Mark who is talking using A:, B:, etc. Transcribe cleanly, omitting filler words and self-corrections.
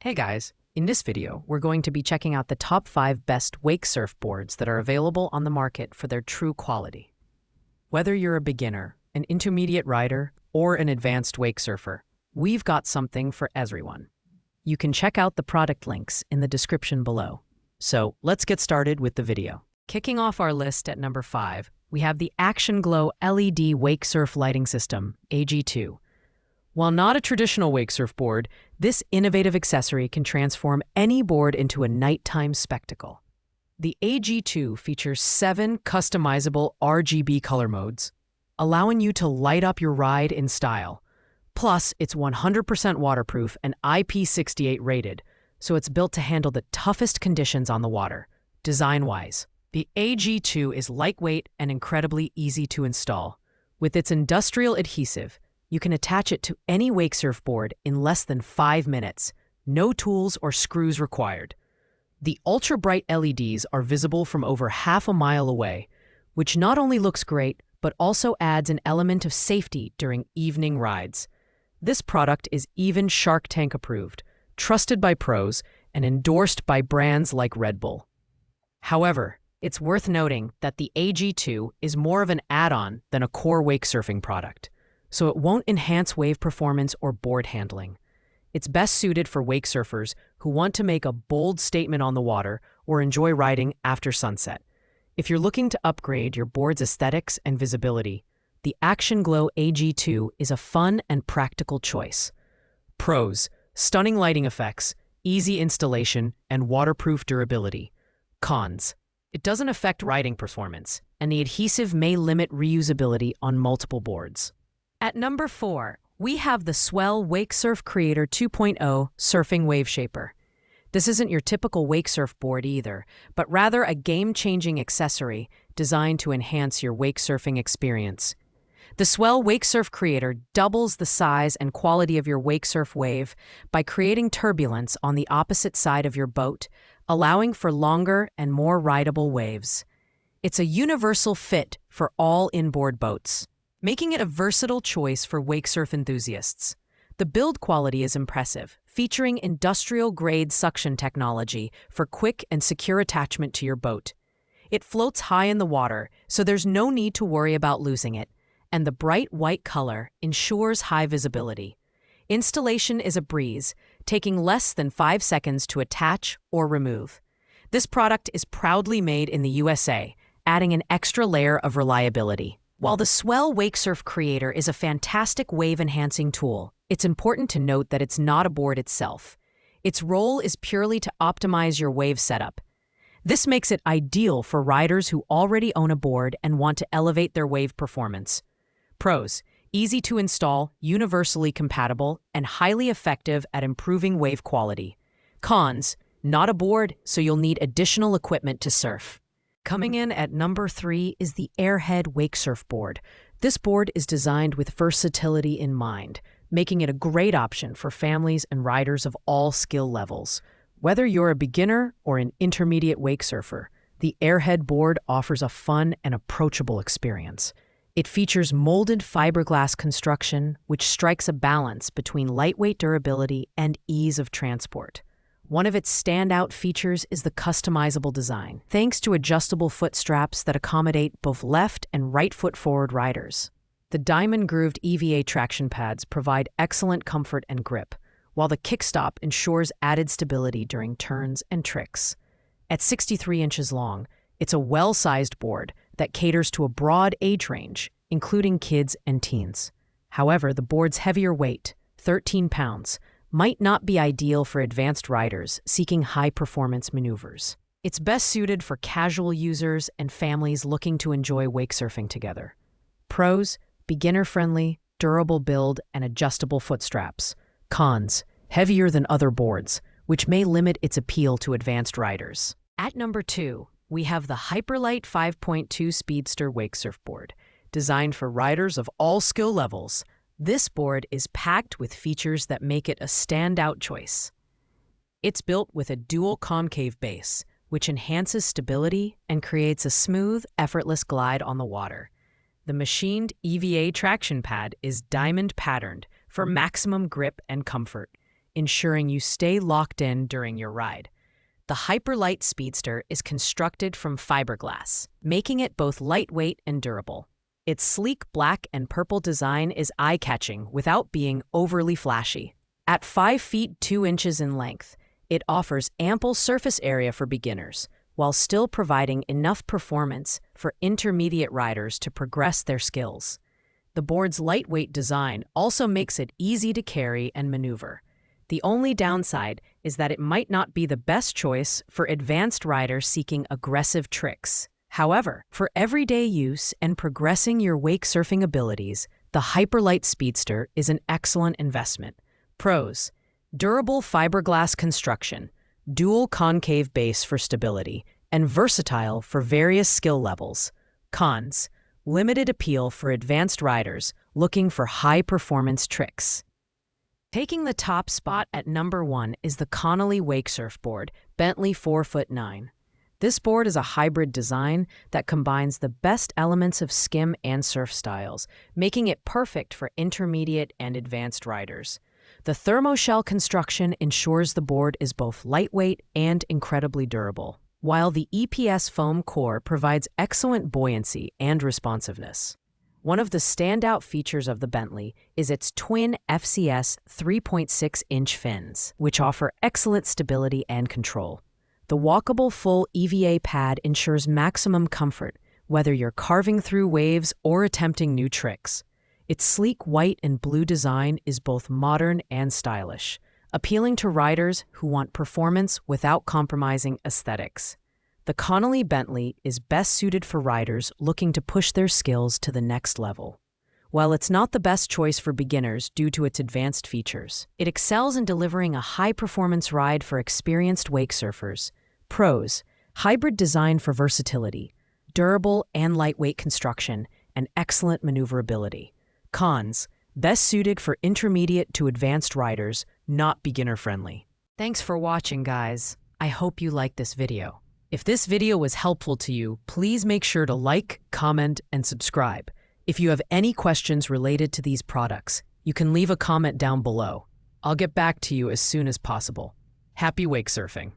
A: Hey guys, in this video, we're going to be checking out the top 5 best Wakesurf boards that are available on the market for their true quality. Whether you're a beginner, an intermediate rider, or an advanced wakesurfer, we've got something for everyone. You can check out the product links in the description below. So let's get started with the video. Kicking off our list at number 5, we have the Action Glow LED Wakesurf Lighting System, AG2. While not a traditional wakesurf board, this innovative accessory can transform any board into a nighttime spectacle. The AG2 features 7 customizable RGB color modes, allowing you to light up your ride in style. Plus, it's 100% waterproof and IP68 rated, so it's built to handle the toughest conditions on the water. Design-wise, the AG2 is lightweight and incredibly easy to install. With its industrial adhesive, you can attach it to any wakesurf board in less than 5 minutes, no tools or screws required. The ultra-bright LEDs are visible from over half a mile away, which not only looks great, but also adds an element of safety during evening rides. This product is even Shark Tank approved, trusted by pros, and endorsed by brands like Red Bull. However, it's worth noting that the AG2 is more of an add-on than a core wakesurfing product, so it won't enhance wave performance or board handling. It's best suited for wakesurfers who want to make a bold statement on the water or enjoy riding after sunset. If you're looking to upgrade your board's aesthetics and visibility, the Action Glow AG2 is a fun and practical choice. Pros: stunning lighting effects, easy installation, and waterproof durability. Cons: it doesn't affect riding performance, and the adhesive may limit reusability on multiple boards. At number 4, we have the Swell Wakesurf Creator 2.0 Surfing Wave Shaper. This isn't your typical wakesurf board either, but rather a game-changing accessory designed to enhance your wakesurfing experience. The Swell Wakesurf Creator doubles the size and quality of your wakesurf wave by creating turbulence on the opposite side of your boat, allowing for longer and more rideable waves. It's a universal fit for all inboard boats, making it a versatile choice for wakesurf enthusiasts. The build quality is impressive, featuring industrial-grade suction technology for quick and secure attachment to your boat. It floats high in the water, so there's no need to worry about losing it, and the bright white color ensures high visibility. Installation is a breeze, taking less than 5 seconds to attach or remove. This product is proudly made in the USA, adding an extra layer of reliability. While the Swell Wakesurf Creator is a fantastic wave-enhancing tool, it's important to note that it's not a board itself. Its role is purely to optimize your wave setup. This makes it ideal for riders who already own a board and want to elevate their wave performance. Pros: easy to install, universally compatible, and highly effective at improving wave quality. Cons: not a board, so you'll need additional equipment to surf. Coming in at number 3 is the Airhead Wakesurf Board. This board is designed with versatility in mind, making it a great option for families and riders of all skill levels. Whether you're a beginner or an intermediate wakesurfer, the Airhead board offers a fun and approachable experience. It features molded fiberglass construction, which strikes a balance between lightweight durability and ease of transport. One of its standout features is the customizable design, thanks to adjustable foot straps that accommodate both left and right foot forward riders. The diamond-grooved EVA traction pads provide excellent comfort and grip, while the kickstop ensures added stability during turns and tricks. At 63 inches long, it's a well-sized board that caters to a broad age range, including kids and teens. However, the board's heavier weight, 13 pounds, might not be ideal for advanced riders seeking high-performance maneuvers. It's best suited for casual users and families looking to enjoy wakesurfing together. Pros: beginner-friendly, durable build, and adjustable foot straps. Cons: heavier than other boards, which may limit its appeal to advanced riders. At number 2, we have the Hyperlight 5.2 Speedster Wakesurf Board. Designed for riders of all skill levels, this board is packed with features that make it a standout choice. It's built with a dual concave base, which enhances stability and creates a smooth, effortless glide on the water. The machined EVA traction pad is diamond patterned for maximum grip and comfort. ensuring you stay locked in during your ride. The Hyperlight Speedster is constructed from fiberglass, making it both lightweight and durable. Its sleek black and purple design is eye-catching without being overly flashy. At 5 feet 2 inches in length, it offers ample surface area for beginners, while still providing enough performance for intermediate riders to progress their skills. The board's lightweight design also makes it easy to carry and maneuver. The only downside is that it might not be the best choice for advanced riders seeking aggressive tricks. However, for everyday use and progressing your wake surfing abilities, the Hyperlight Speedster is an excellent investment. Pros: durable fiberglass construction, dual concave base for stability, and versatile for various skill levels. Cons: limited appeal for advanced riders looking for high-performance tricks. Taking the top spot at number 1 is the Connolly Wakesurf board, Bentley 4'9". This board is a hybrid design that combines the best elements of skim and surf styles, making it perfect for intermediate and advanced riders. The thermoshell construction ensures the board is both lightweight and incredibly durable, while the EPS foam core provides excellent buoyancy and responsiveness. One of the standout features of the Bentley is its twin FCS 3.6-inch fins, which offer excellent stability and control. The walkable full EVA pad ensures maximum comfort, whether you're carving through waves or attempting new tricks. Its sleek white and blue design is both modern and stylish, appealing to riders who want performance without compromising aesthetics. The Connolly Bentley is best suited for riders looking to push their skills to the next level. While it's not the best choice for beginners due to its advanced features, it excels in delivering a high-performance ride for experienced wake surfers. Pros: hybrid design for versatility, durable and lightweight construction, and excellent maneuverability. Cons: best suited for intermediate to advanced riders, not beginner-friendly. Thanks for watching, guys. I hope you liked this video. If this video was helpful to you, please make sure to like, comment, and subscribe. If you have any questions related to these products, you can leave a comment down below. I'll get back to you as soon as possible. Happy wake surfing!